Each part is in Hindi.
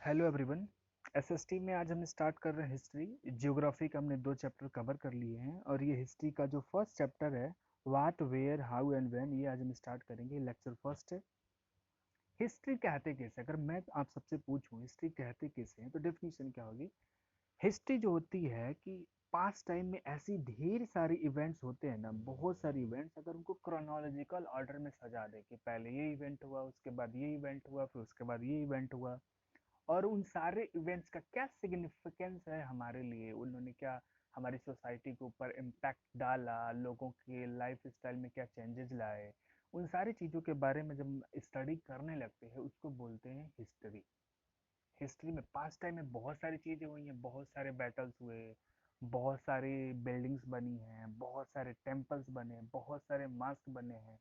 Hello everyone. एसएसटी में आज हम स्टार्ट कर रहे हैं हिस्ट्री। ज्योग्राफी का हमने 2 चैप्टर कवर कर लिए हैं और ये हिस्ट्री का जो फर्स्ट चैप्टर है, what where how and when, ये आज हम स्टार्ट करेंगे। लेक्चर फर्स्ट है हिस्ट्री कहते कैसे। अगर मैं आप सबसे पूछूं हिस्ट्री कहते कैसे हैं तो डेफिनेशन क्या होगी। हिस्ट्री जो होती है कि पास्ट टाइम में ऐसी ढेर सारी इवेंट्स होते हैं ना, बहुत सारी इवेंट्स, अगर उनको क्रोनोलॉजिकल ऑर्डर में सजा दे कि पहले ये इवेंट हुआ, उसके बाद ये इवेंट हुआ, फिर उसके बाद ये इवेंट हुआ, और उन सारे इवेंट्स का क्या सिग्निफिकेंस है हमारे लिए, उन्होंने क्या हमारी सोसाइटी के ऊपर इम्पैक्ट डाला, लोगों के लाइफ स्टाइल में क्या चेंजेस लाए, उन सारी चीज़ों के बारे में जब स्टडी करने लगते हैं उसको बोलते हैं हिस्ट्री। हिस्ट्री में पास्ट टाइम में बहुत सारी चीज़ें हुई हैं, बहुत सारे बैटल्स हुए, बहुत सारी बिल्डिंग्स बनी हैं, बहुत सारे टेम्पल्स बने, बहुत सारे मास्क बने हैं।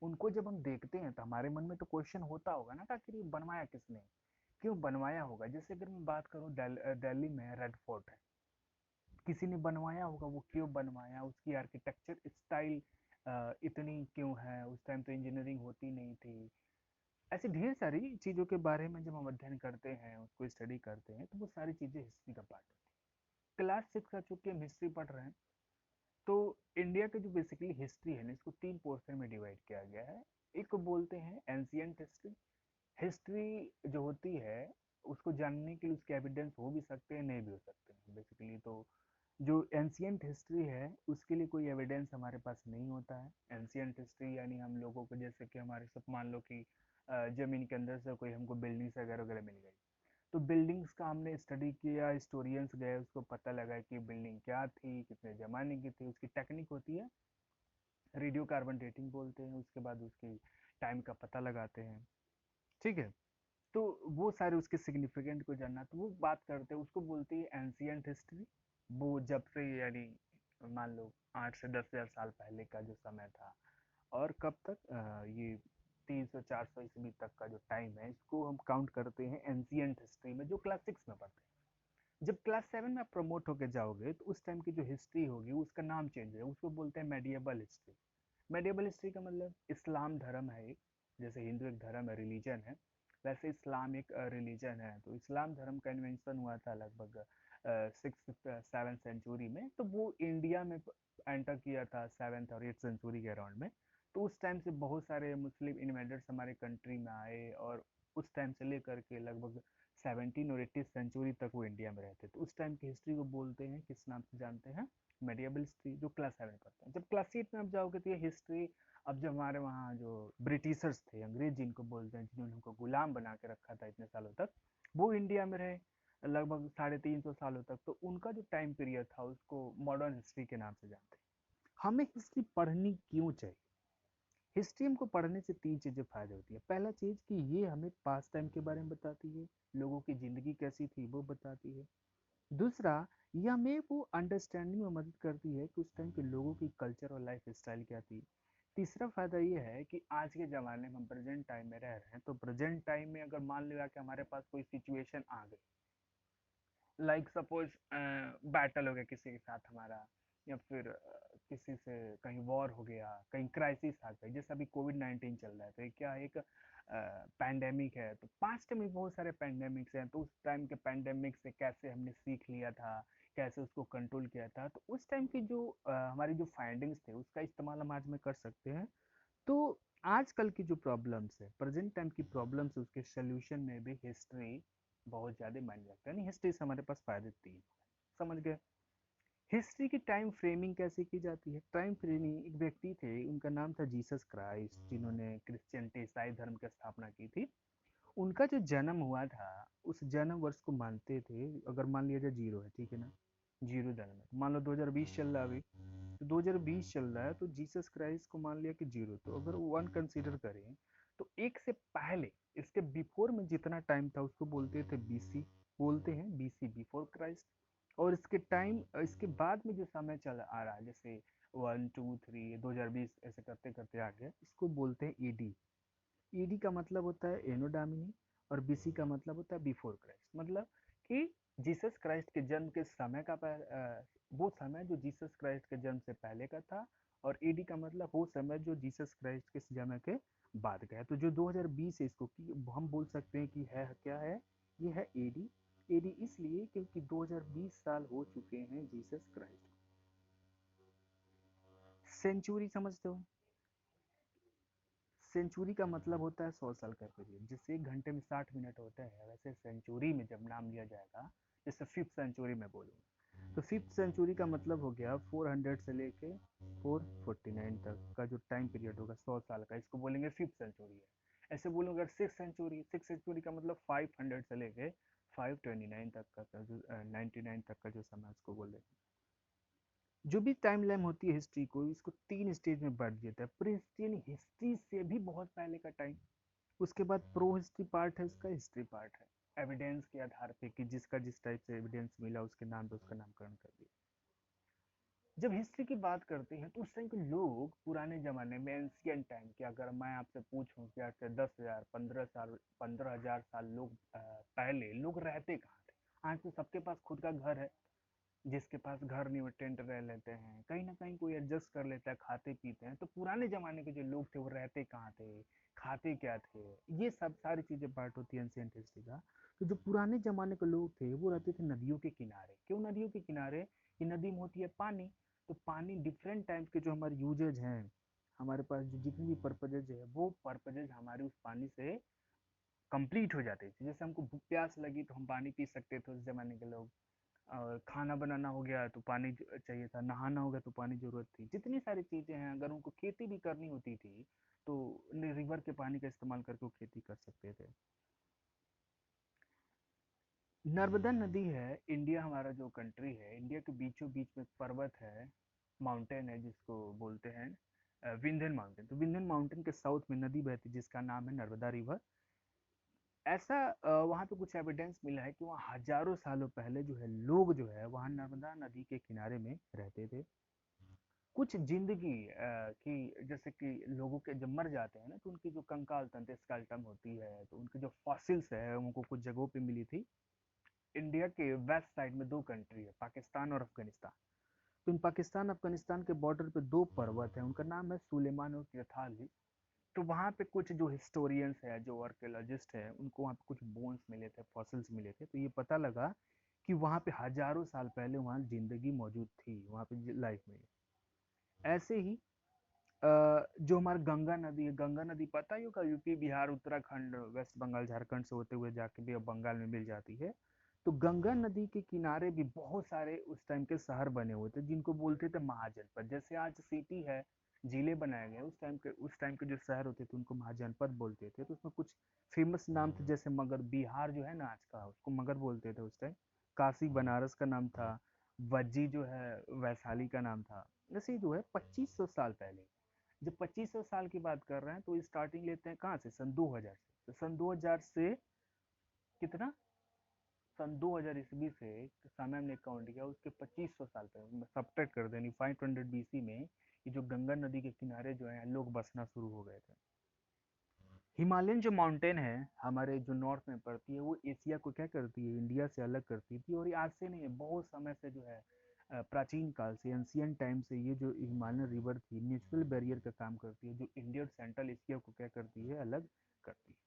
उनको जब हम देखते हैं तो हमारे मन में तो क्वेश्चन होता होगा ना कि आखिर ये बनवाया किसने, क्यों बनवाया होगा। जैसे अगर मैं बात करूं दिल्ली में रेड फोर्ट है, किसी ने बनवाया होगा, वो क्यों बनवाया, उसकी आर्किटेक्चर स्टाइल इतनी क्यों है, उस टाइम तो इंजीनियरिंग होती नहीं थी। ऐसी ढेर सारी चीज़ों के बारे में जब हम अध्ययन करते हैं, उसको स्टडी करते हैं, तो वो सारी चीज़ें हिस्ट्री का पार्ट होती है। क्लास 6 का चूंकि हम हिस्ट्री पढ़ रहे हैं, तो इंडिया की जो बेसिकली हिस्ट्री है ना, इसको 3 पोर्शन में डिवाइड किया गया है। एक को बोलते हैं एंशियंट हिस्ट्री। हिस्ट्री जो होती है उसको जानने के लिए उसके एविडेंस हो भी सकते हैं, नहीं भी हो सकते हैं बेसिकली। तो जो एंशियंट हिस्ट्री है उसके लिए कोई एविडेंस हमारे पास नहीं होता है। एंशियंट हिस्ट्री यानी हम लोगों को, जैसे कि हमारे सब मान लो कि जमीन के अंदर से कोई हमको बिल्डिंग्स वगैरह वगैरह मिल गई, तो बिल्डिंग्स का हमने स्टडी किया, हिस्टोरियंस गए, उसको पता लगा कि बिल्डिंग क्या थी, कितने ज़माने की थी, उसकी टेक्निक होती है रेडियो कार्बन डेटिंग बोलते हैं। उसके बाद उसकी टाइम का पता लगाते हैं, ठीक है। तो वो सारे उसके सिग्निफिकेंट को जानना, तो वो बात करते हैं, उसको बोलते हैं एंशियंट हिस्ट्री। वो जब से यानी मान लो 8 से 10 हज़ार साल पहले का जो समय था, और कब तक, ये 300 400 ईस्वी तक का जो टाइम है, इसको हम काउंट करते हैं एंशियंट हिस्ट्री में, जो क्लास 6 में पढ़ते हैं। जब क्लास 7 में आप प्रमोट होके जाओगे तो उस टाइम की जो हिस्ट्री होगी उसका नाम चेंज है, उसको बोलते हैं मेडिएवल हिस्ट्री। मेडिएवल हिस्ट्री का मतलब इस्लाम धर्म है एक, जैसे हिंदू एक धर्म है, रिलीजन है, वैसे इस्लाम एक रिलीजन है। तो इस्लाम धर्म का इन्वेंशन हुआ था लगभग 6th 7th सेंचुरी में, तो वो इंडिया में एंटर किया था 7th और 8th सेंचुरी के अराउंड में। तो उस टाइम से बहुत सारे मुस्लिम इन्वेडर्स हमारे कंट्री में आए, और उस टाइम से लेकर के लगभग 17th और 18th सेंचुरी तक वो इंडिया में रहते। तो उस टाइम की हिस्ट्री को बोलते हैं, किस नाम से जानते हैं, मेडिएवल हिस्ट्री, जो क्लास 7 पढ़ते हैं। जब क्लास 8 में आप जाओगे तो ये हिस्ट्री, अब जब हमारे वहाँ जो ब्रिटिशर्स थे, अंग्रेज जिनको बोलते हैं, जिन्होंने हमको गुलाम बना के रखा था इतने सालों तक, वो इंडिया में रहे लगभग 350 सालों तक। तो उनका जो टाइम पीरियड था उसको मॉडर्न हिस्ट्री के नाम से जानते हैं। हमें हिस्ट्री पढ़नी क्यों चाहिए? हिस्ट्री हमको पढ़ने से 3 चीज़ें फायदे होती है। पहला चीज़ कि ये हमें पास्ट टाइम के बारे में बताती है, लोगों की ज़िंदगी कैसी थी वो बताती है। दूसरा, ये हमें वो अंडरस्टैंडिंग में मदद करती है कि उस टाइम के लोगों की कल्चर और लाइफ स्टाइल क्या थी। तीसरा फायदा ये है कि आज के ज़माने में हम प्रेजेंट टाइम में रह रहे हैं, तो प्रेजेंट टाइम में अगर मान लिया कि हमारे पास कोई सिचुएशन आ गई, लाइक सपोज बैटल हो गया किसी के साथ हमारा, या फिर किसी से कहीं वॉर हो गया, कहीं क्राइसिस आ गई, जैसे अभी कोविड 19 चल रहा है, तो ये क्या एक पैंडेमिक है। तो पास्ट में बहुत सारे पैंडेमिक्स हैं, तो उस टाइम के पैंडेमिक से कैसे हमने सीख लिया था, कैसे उसको कंट्रोल किया था, तो उस टाइम की जो हमारी जो फाइंडिंग्स थे उसका इस्तेमाल हम आज में कर सकते हैं। तो आजकल की जो प्रॉब्लम्स है, प्रेजेंट टाइम की प्रॉब्लम्स है, उसके सोल्यूशन में भी हिस्ट्री बहुत ज़्यादा मायने रखता है। नहीं, हिस्ट्री से हमारे पास फायदे 3, समझ गए। हिस्ट्री की टाइम फ्रेमिंग कैसे की जाती है? टाइम फ्रेमिंग, एक व्यक्ति थे, उनका नाम था जीसस क्राइस्ट, जिन्होंने क्रिश्चियनिटी, ईसाई धर्म की स्थापना की थी। उनका जो जन्म हुआ था, उस जन्म वर्ष को मानते थे, अगर मान लिया जाए जीरो है, ठीक है ना, जीरो जन्म है, तो मान लो 2020 चल रहा है अभी, तो 2020 चल रहा है, तो जीसस क्राइस्ट को मान लिया कि जीरो, तो अगर वन कंसीडर करें तो एक से पहले, इसके बिफोर में जितना टाइम था उसको बोलते थे बीसी, बोलते हैं बीसी, बिफोर क्राइस्ट। और इसके टाइम, इसके बाद में जो समय चल आ रहा है, जैसे 1 2 3 2020 ऐसे करते करते आ गया, इसको बोलते हैं ईडी। ईडी का मतलब होता है एनो डोमिनी, और बीसी का मतलब होता है बिफोर क्राइस्ट, मतलब कि जीसस क्राइस्ट के जन्म के समय का वो समय जो जीसस क्राइस्ट के जन्म से पहले का था। और ईडी का मतलब वो समय जो जीसस क्राइस्ट के जन्म के बाद का है। तो जो 2020 है, इसको कि हम बोल सकते हैं कि है क्या है, ये है एडी। एडी इसलिए क्योंकि 2020 साल हो चुके हैं जीसस क्राइस्ट। सेंचुरी समझते हो? सेंचुरी का मतलब होता है 100 साल का पीरियड। जिससे 1 घंटे में 60 मिनट होते हैं, वैसे सेंचुरी में जब नाम लिया जाएगा, जैसे 5th सेंचुरी में बोलूँ तो 5th सेंचुरी का मतलब हो गया 400 से लेके 449 तक का जो टाइम पीरियड होगा 100 साल का, इसको बोलेंगे 5th सेंचुरी है। ऐसे बोलूँ अगर 6th सेंचुरी का मतलब 500 से लेके 529 तक का जो 99 तक का जो समय उसको बोलेंगे। जो भी टाइम लाइन होती है हिस्ट्री को, इसको 3 स्टेज में बांट दिया था। प्री हिस्ट्री यानी हिस्ट्री से भी बहुत पहले का टाइम। उसके बाद प्रो हिस्ट्री पार्ट है, उसका हिस्ट्री पार्ट है, एविडेंस के आधार पे कि जिसका जिस टाइप से एविडेंस मिला उसके नाम पे उसका नामकरण कर दिया। जब हिस्ट्री की बात करते हैं तो उस टाइम के लोग पुराने जमाने में एंशियंट टाइम के, अगर मैं आपसे पूछूं कि आज से 10,000 15 साल 15,000 साल लोग पहले लोग रहते कहाँ थे। आज तो सबके पास खुद का घर है, जिसके पास घर नहीं वो टेंट रह लेते हैं, कहीं ना कहीं कोई एडजस्ट कर लेता है, खाते पीते हैं। तो पुराने जमाने के जो लोग थे वो रहते कहाँ थे, खाते क्या थे, ये सब सारी चीजें पार्ट होती है एंशियंट हिस्ट्री का। तो जो पुराने जमाने के लोग थे वो रहते थे नदियों के किनारे। क्यों नदियों के किनारे? कि नदी में होती है पानी, तो पानी डिफरेंट टाइप के जो हमारे यूजेज हैं, हमारे पास जो जितनी भी पर्पजेज है वो पर्पजेज हमारे उस पानी से कंप्लीट हो जाते थे। जैसे हमको भूख प्यास लगी तो हम पानी पी सकते थे उस जमाने के लोग, और खाना बनाना हो गया तो पानी चाहिए था, नहाना हो गया तो पानी जरूरत थी, जितनी सारी चीजें हैं। अगर उनको खेती भी करनी होती थी तो रिवर के पानी का इस्तेमाल करके वो खेती कर सकते थे। नर्मदा नदी है, इंडिया हमारा जो कंट्री है, इंडिया के बीचों बीच में एक पर्वत है, माउंटेन है, जिसको बोलते हैं विंध्यन माउंटेन। तो विंध्यन माउंटेन के साउथ में नदी बहती है जिसका नाम है नर्मदा रिवर। ऐसा वहाँ पे कुछ एविडेंस मिला है कि वहाँ हजारों सालों पहले जो है लोग जो है वहाँ नर्मदा नदी के किनारे में रहते थे। कुछ जिंदगी की, जैसे कि लोगों के जब मर जाते हैं ना तो उनकी जो कंकाल तंत्र स्केलेटन होती है, तो उनके जो फॉसिल्स है उनको कुछ जगहों पे मिली थी। इंडिया के वेस्ट साइड में 2 कंट्री है, पाकिस्तान और अफगानिस्तान। तो इन पाकिस्तान अफगानिस्तान के बॉर्डर पे 2 पर्वत है, उनका नाम है सुलेमान और तीरथाल हिल। तो वहाँ पे कुछ जो हिस्टोरियंस है, जो आर्कियोलॉजिस्ट है, उनको वहाँ पे कुछ बोन्स मिले थे, फॉसिल्स मिले थे। तो ये पता लगा कि वहाँ पे हजारों साल पहले वहाँ जिंदगी मौजूद थी, वहाँ पे लाइफ में। ऐसे ही जो हमारा गंगा नदी है, गंगा नदी पता ही होगा, यूपी बिहार उत्तराखंड वेस्ट बंगाल झारखंड से होते हुए जाके भी अब बंगाल में मिल जाती है। तो गंगा नदी के किनारे भी बहुत सारे उस टाइम के शहर बने हुए थे जिनको बोलते थे महाजनपद। जैसे आज सिटी है, जिले बनाए गए, उस टाइम के जो शहर होते थे उनको महाजनपद बोलते थे। तो उसमें कुछ फेमस नाम थे, जैसे मगध, बिहार जो है ना आज का, उसको मगध बोलते थे उस टाइम। काशी बनारस का नाम था, वज्जी जो है वैशाली का नाम था। ऐसे ही जो है 2500 साल पहले, जब 2500 साल की बात कर रहे हैं तो स्टार्टिंग लेते हैं कहाँ से, सन 2000 से। तो सन 2000 से कितना, सन 2000 ईस्वी से समय हमने काउंट किया, उसके 2500 साल पहले सब्ट्रैक्ट कर देनी 500 बीसी में, ये जो गंगा नदी के किनारे जो है लोग बसना शुरू हो गए थे। हिमालयन जो माउंटेन है हमारे जो नॉर्थ में पड़ती है, वो एशिया को क्या करती है, इंडिया से अलग करती थी। और ये आज से नहीं है, बहुत समय से जो है प्राचीन काल से, एंशियंट टाइम से ये जो हिमालयन रिवर थी नेचुरल बैरियर का काम करती है, जो इंडिया और सेंट्रल एशिया को क्या करती है, अलग करती है।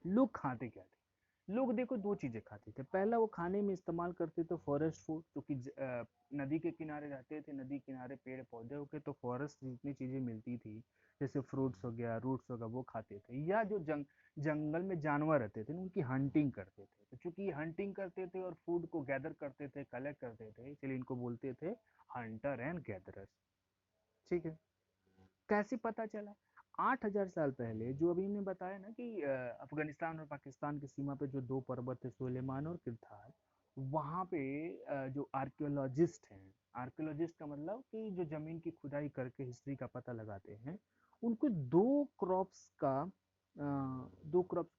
लोग खाते क्या थे? लोग देखो 2 चीजें खाते थे। पहला, वो खाने में इस्तेमाल करते थे फॉरेस्ट फूड, क्योंकि नदी के किनारे रहते थे, नदी किनारे पेड़ पौधे हो गए, तो फॉरेस्ट जितनी चीजें मिलती थी, जैसे फ्रूट्स हो गया, रूट्स हो गया, वो खाते थे। या जो जंगल में जानवर रहते थे उनकी हंटिंग करते थे। तो चूंकि हंटिंग करते थे और फूड को गैदर करते थे, कलेक्ट करते थे, इसलिए इनको बोलते थे हंटर एंड गैदरर्स। ठीक है। कैसे पता चला? 8,000 साल पहले, जो अभी हमने बताया ना कि अफगानिस्तान और पाकिस्तान की सीमा पे जो 2 पर्वत थे, सुलेमान और किरथार, वहाँ पे जो आर्कियोलॉजिस्ट हैं, आर्कियोलॉजिस्ट का मतलब कि जो जमीन की खुदाई करके हिस्ट्री का पता लगाते हैं, उनको दो क्रॉप्स को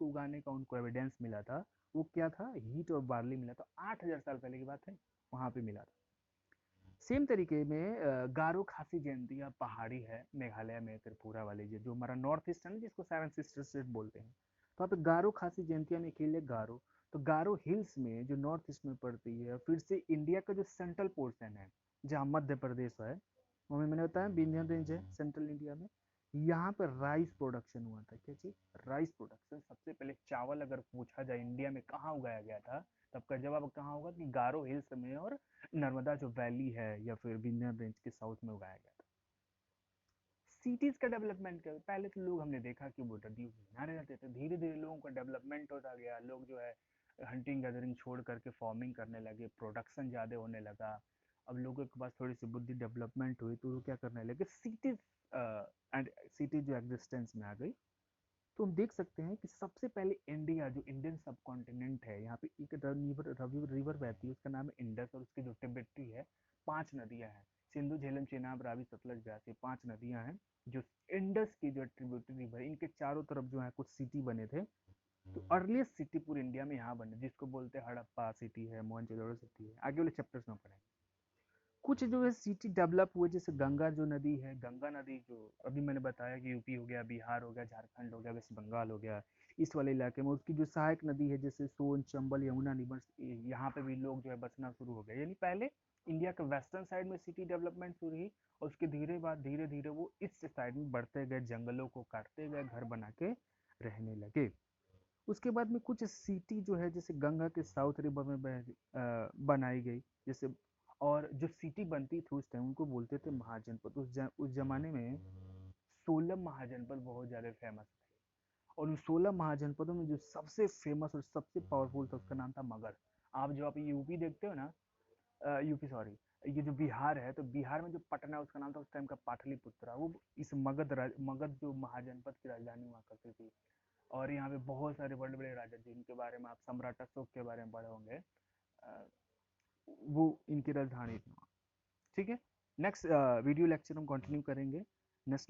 उगाने का उनको एविडेंस मिला था। वो क्या था? हीट और बार्ली मिला था। 8,000 साल पहले की बात है, वहां पे मिला था। सेम तरीके में गारो खासी जयंतिया पहाड़ी है मेघालय में, त्रिपुरा वाली, जो हमारा नॉर्थ ईस्ट है ना, जिसको 7 सिस्टर्स बोलते हैं। तो वहाँ पे गारो खासी जयंतिया में अकेले गारो। तो गारो हिल्स में जो नॉर्थ ईस्ट में पड़ती है, फिर से इंडिया का जो सेंट्रल पोर्शन है, जहाँ मध्य प्रदेश है, वहाँ मैंने बताया विंध्यन रेंज है सेंट्रल इंडिया में। यहाँ पर राइस प्रोडक्शन हुआ था। क्या चीज? Rice production. सबसे पहले चावल अगर पूछा जाए इंडिया में कहाँ उगाया गया था, तब का जवाब कहाँ होगा कि गारो हिल्स में और नर्मदा जो वैली है या फिर विंध्य रेंज के साउथ में उगाया गया था। सिटीज का डेवलपमेंट कर, पहले तो लोग हमने देखा कि वो नदी के किनारे रहते थे, धीरे धीरे लोगों का डेवलपमेंट होता गया, लोग जो है हंटिंग गैदरिंग छोड़ करके फार्मिंग करने लगे, प्रोडक्शन ज़्यादा होने लगा। अब लोगों के पास थोड़ी सी बुद्धि डेवलपमेंट हुई तो वो क्या करने लगे, सिटीज एंड सिटी जो एग्जिस्टेंस में आ गई। तो हम देख सकते हैं कि सबसे पहले इंडिया जो इंडियन सब कॉन्टिनेंट है, यहाँ पे एक रिवर बहती है, उसका नाम है इंडस, और उसकी जो ट्रिब्यूटरी है, 5 नदियां हैं, सिंधु झेलम चेनाब रावी सतलज ब्यास, ये 5 नदियां हैं जो इंडस की जो ट्रिब्यूटरी रिवर, इनके चारों तरफ जो है कुछ सिटी बने थे। तो अर्लीस्ट सिटी पूरे इंडिया में यहाँ बने, जिसको बोलते हैं हड़प्पा सिटी है, मोहनजोदड़ो सिटी है, आगे वाले चैप्टर्स में पढ़ेंगे। कुछ जो है सिटी डेवलप हुए, जैसे गंगा जो नदी है, गंगा नदी जो अभी मैंने बताया कि यूपी हो गया, बिहार हो गया, झारखंड हो गया, वेस्ट बंगाल हो गया, इस वाले इलाके में उसकी जो सहायक नदी है जैसे सोन, चंबल, यमुना, निमस, यहाँ पे भी लोग जो है बसना शुरू हो गए। यानी पहले इंडिया के वेस्टर्न साइड में सिटी डेवलपमेंट शुरू हुई, और उसके धीरे धीरे वो ईस्ट साइड में बढ़ते गए, जंगलों को काटते गए, घर बना के रहने लगे। उसके बाद में कुछ सिटी जो है जैसे गंगा के साउथ रिवर में बनाई गई, जैसे, और जो सिटी बनती थी उस टाइम उनको बोलते थे महाजनपद। उस जमाने में 16 महाजनपद बहुत ज़्यादा फेमस थे, और उन 16 महाजनपदों में जो सबसे फेमस और सबसे पावरफुल था उसका नाम था मगध। आप यूपी देखते हो ना, यूपी सॉरी, ये जो बिहार है, तो बिहार में जो पटना है उसका नाम था उस टाइम का पाटलिपुत्रा। वो इस मगध जो महाजनपद की राजधानी हुआ करती थी। और यहाँ पे बहुत सारे बड़े बड़े राजा जिनके बारे में आप सम्राट अशोक के बारे में पढ़े होंगे, अ, वो इनकी राजधानी थी। ठीक है, नेक्स्ट वीडियो लेक्चर हम कंटिन्यू करेंगे। नेक्स्ट